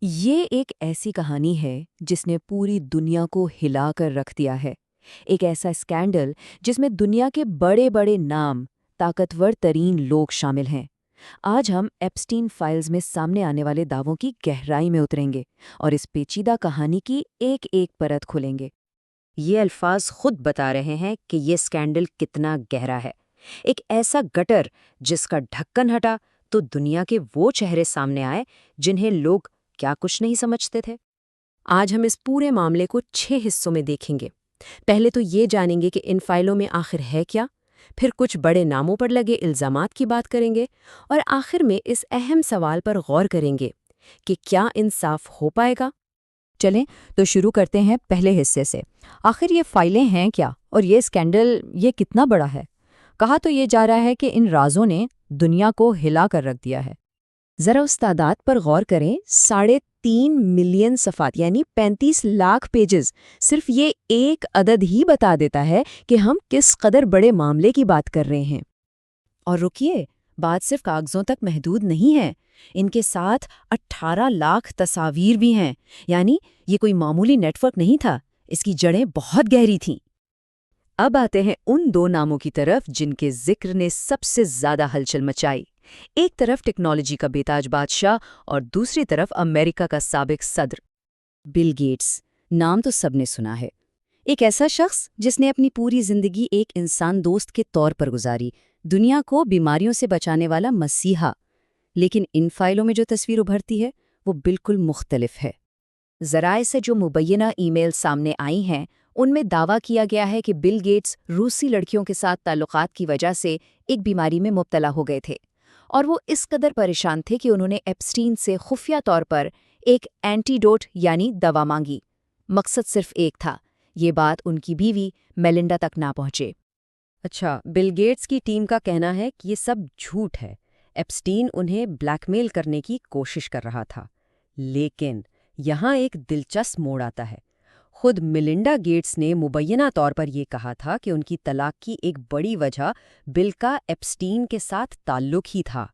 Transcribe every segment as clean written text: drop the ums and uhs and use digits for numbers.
یہ ایک ایسی کہانی ہے جس نے پوری دنیا کو ہلا کر رکھ دیا ہے۔ ایک ایسا اسکینڈل جس میں دنیا کے بڑے بڑے نام، طاقتور ترین لوگ شامل ہیں۔ آج ہم ایپسٹین فائلز میں سامنے آنے والے دعووں کی گہرائی میں اتریں گے اور اس پیچیدہ کہانی کی ایک ایک پرت کھولیں گے۔ یہ الفاظ خود بتا رہے ہیں کہ یہ اسکینڈل کتنا گہرا ہے۔ ایک ایسا گٹر جس کا ڈھکن ہٹا تو دنیا کے وہ چہرے سامنے آئے جنہیں لوگ کیا کچھ نہیں سمجھتے تھے۔ آج ہم اس پورے معاملے کو 6 حصوں میں دیکھیں گے۔ پہلے تو یہ جانیں گے کہ ان فائلوں میں آخر ہے کیا، پھر کچھ بڑے ناموں پر لگے الزامات کی بات کریں گے، اور آخر میں اس اہم سوال پر غور کریں گے کہ کیا انصاف ہو پائے گا۔ چلیں تو شروع کرتے ہیں پہلے حصے سے۔ آخر یہ فائلیں ہیں کیا اور یہ اسکینڈل یہ کتنا بڑا ہے؟ کہا تو یہ جا رہا ہے کہ ان رازوں نے دنیا کو ہلا کر رکھ دیا ہے۔ ذرا اس تعداد پر غور کریں، 3.5 ملین صفحات یعنی 35 لاکھ پیجز۔ صرف یہ ایک عدد ہی بتا دیتا ہے کہ ہم کس قدر بڑے معاملے کی بات کر رہے ہیں۔ اور رکیے، بات صرف کاغذوں تک محدود نہیں ہے، ان کے ساتھ 18 لاکھ تصاویر بھی ہیں، یعنی یہ کوئی معمولی نیٹ ورک نہیں تھا، اس کی جڑیں بہت گہری تھیں۔ اب آتے ہیں ان 2 ناموں کی طرف جن کے ذکر نے سب سے زیادہ ہلچل مچائی۔ ایک طرف ٹیکنالوجی کا بیتاج بادشاہ اور دوسری طرف امریکہ کا سابق صدر بل گیٹس۔ نام تو سب نے سنا ہے، ایک ایسا شخص جس نے اپنی پوری زندگی ایک انسان دوست کے طور پر گزاری، دنیا کو بیماریوں سے بچانے والا مسیحا۔ لیکن ان فائلوں میں جو تصویر ابھرتی ہے وہ بالکل مختلف ہے۔ ذرائع سے جو مبینہ ای میل سامنے آئی ہیں ان میں دعویٰ کیا گیا ہے کہ بل گیٹس روسی لڑکیوں کے ساتھ تعلقات کی وجہ سے ایک بیماری میں مبتلا ہو گئے تھے، اور وہ اس قدر پریشان تھے کہ انہوں نے ایپسٹین سے خفیہ طور پر ایک اینٹیڈوٹ یعنی دوا مانگی۔ مقصد صرف ایک تھا، یہ بات ان کی بیوی میلنڈا تک نہ پہنچے۔ اچھا، بل گیٹس کی ٹیم کا کہنا ہے کہ یہ سب جھوٹ ہے، ایپسٹین انہیں بلیک میل کرنے کی کوشش کر رہا تھا۔ لیکن یہاں ایک دلچسپ موڑ آتا ہے۔ خود میلنڈا گیٹس نے مبینہ طور پر یہ کہا تھا کہ ان کی طلاق کی ایک بڑی وجہ بل کا ایپسٹین کے ساتھ تعلق ہی تھا۔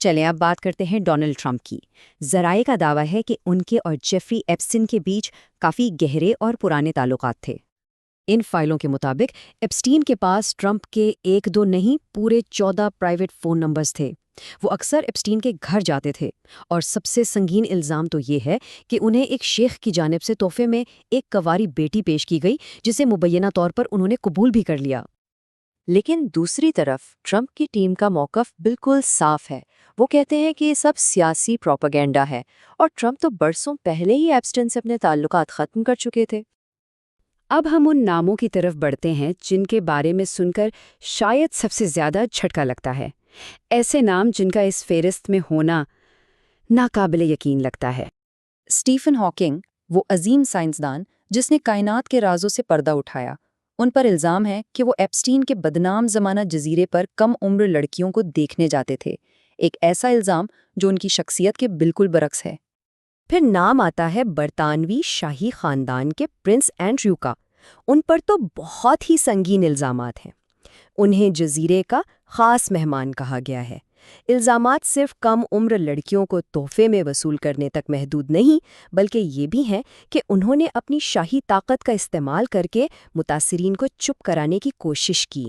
چلیں اب بات کرتے ہیں ڈونلڈ ٹرمپ کی۔ ذرائع کا دعویٰ ہے کہ ان کے اور جیفری ایپسٹین کے بیچ کافی گہرے اور پرانے تعلقات تھے۔ ان فائلوں کے مطابق ایپسٹین کے پاس ٹرمپ کے 1-2 نہیں پورے 14 پرائیویٹ فون نمبرز تھے۔ وہ اکثر ایپسٹین کے گھر جاتے تھے، اور سب سے سنگین الزام تو یہ ہے کہ انہیں ایک شیخ کی جانب سے تحفے میں ایک کنواری بیٹی پیش کی گئی جسے مبینہ طور پر انہوں نے قبول بھی کر لیا۔ لیکن دوسری طرف ٹرمپ کی ٹیم کا موقف بالکل صاف ہے۔ وہ کہتے ہیں کہ یہ سب سیاسی پروپیگنڈا ہے، اور ٹرمپ تو برسوں پہلے ہی ایپسٹین سے اپنے تعلقات ختم کر چکے تھے۔ اب ہم ان ناموں کی طرف بڑھتے ہیں جن کے بارے میں سن کر شاید سب سے زیادہ جھٹکا لگتا ہے، ایسے نام جن کا اس فہرست میں ہونا ناقابل یقین لگتا ہے۔ اسٹیفن ہاکنگ، وہ عظیم سائنسدان جس نے کائنات کے رازوں سے پردہ اٹھایا، ان پر الزام ہے کہ وہ ایپسٹین کے بدنام زمانہ جزیرے پر کم عمر لڑکیوں کو دیکھنے جاتے تھے، ایک ایسا الزام جو ان کی شخصیت کے بالکل برعکس ہے۔ پھر نام آتا ہے برطانوی شاہی خاندان کے پرنس اینڈریو کا۔ ان پر تو بہت ہی سنگین الزامات ہیں۔ انہیں جزیرے کا خاص مہمان کہا گیا ہے۔ الزامات صرف کم عمر لڑکیوں کو تحفے میں وصول کرنے تک محدود نہیں، بلکہ یہ بھی ہیں کہ انہوں نے اپنی شاہی طاقت کا استعمال کر کے متاثرین کو چپ کرانے کی کوشش کی۔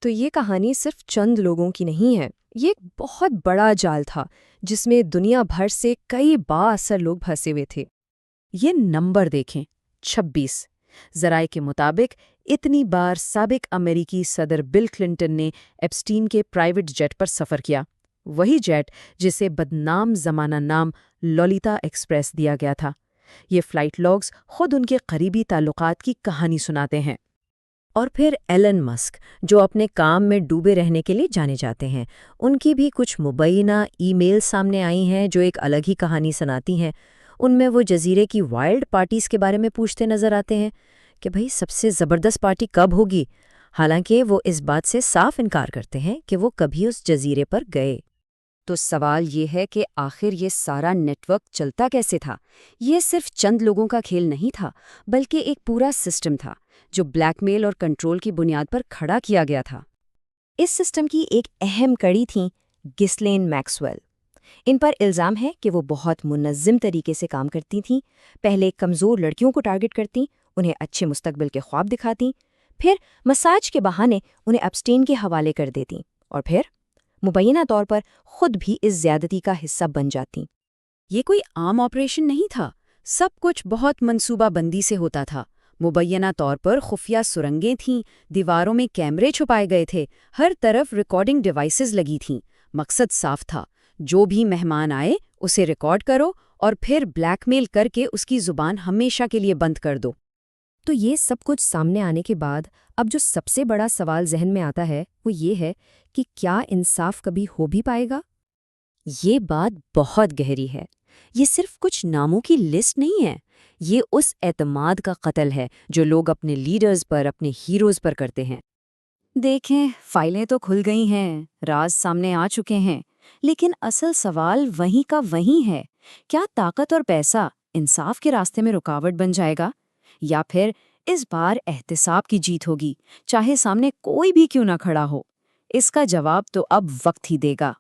تو یہ کہانی صرف چند لوگوں کی نہیں ہے، یہ ایک بہت بڑا جال تھا جس میں دنیا بھر سے کئی بااثر لوگ پھنسے ہوئے تھے۔ یہ نمبر دیکھیں، 26۔ ذرائع کے مطابق اتنی بار سابق امریکی صدر بل کلنٹن نے ایپسٹین کے پرائیویٹ جیٹ پر سفر کیا، وہی جیٹ جسے بدنام زمانہ نام لولیتا ایکسپریس دیا گیا تھا۔ یہ فلائٹ لاگز خود ان کے قریبی تعلقات کی کہانی سناتے ہیں۔ اور پھر ایلن مسک، جو اپنے کام میں ڈوبے رہنے کے لیے جانے جاتے ہیں، ان کی بھی کچھ مبینہ ای میل سامنے آئی ہیں جو ایک الگ ہی کہانی سناتی ہیں۔ ان میں وہ جزیرے کی وائلڈ پارٹیز کے بارے میں پوچھتے نظر آتے ہیں کہ بھئی سب سے زبردست پارٹی کب ہوگی، حالانکہ وہ اس بات سے صاف انکار کرتے ہیں کہ وہ کبھی اس جزیرے پر گئے۔ تو سوال یہ ہے کہ آخر یہ سارا نیٹ ورک چلتا کیسے تھا؟ یہ صرف چند لوگوں کا کھیل نہیں تھا، بلکہ ایک پورا سسٹم تھا جو بلیک میل اور کنٹرول کی بنیاد پر کھڑا کیا گیا تھا۔ اس سسٹم کی ایک اہم کڑی تھی گھسلین میکسویل۔ ان پر الزام ہے کہ وہ بہت منظم طریقے سے کام کرتی تھیں، پہلے کمزور لڑکیوں کو ٹارگٹ کرتیں، انہیں اچھے مستقبل کے خواب دکھاتیں، پھر مساج کے بہانے انہیں اپسٹین کے حوالے کر دیتیں، اور پھر مبینہ طور پر خود بھی اس زیادتی کا حصہ بن جاتیں۔ یہ کوئی عام آپریشن نہیں تھا، سب کچھ بہت منصوبہ بندی سے ہوتا تھا۔ مبینہ طور پر خفیہ سرنگیں تھیں، دیواروں میں کیمرے چھپائے گئے تھے، ہر طرف ریکارڈنگ ڈیوائسز لگی تھیں۔ مقصد صاف تھا، جو بھی مہمان آئے اسے ریکارڈ کرو اور پھر بلیک میل کر کے اس کی زبان ہمیشہ کے لیے بند کر دو۔ تو یہ سب کچھ سامنے آنے کے بعد اب جو سب سے بڑا سوال ذہن میں آتا ہے وہ یہ ہے کہ کیا انصاف کبھی ہو بھی پائے گا؟ یہ بات بہت گہری ہے۔ یہ صرف کچھ ناموں کی لسٹ نہیں ہے، یہ اس اعتماد کا قتل ہے جو لوگ اپنے لیڈرز پر، اپنے ہیروز پر کرتے ہیں۔ دیکھیں، فائلیں تو کھل گئی ہیں، راز سامنے آ چکے ہیں، لیکن اصل سوال وہیں کا وہیں ہے۔ کیا طاقت اور پیسہ انصاف کے راستے میں رکاوٹ بن جائے گا، یا پھر اس بار احتساب کی جیت ہوگی، چاہے سامنے کوئی بھی کیوں نہ کھڑا ہو؟ اس کا جواب تو اب وقت ہی دے گا۔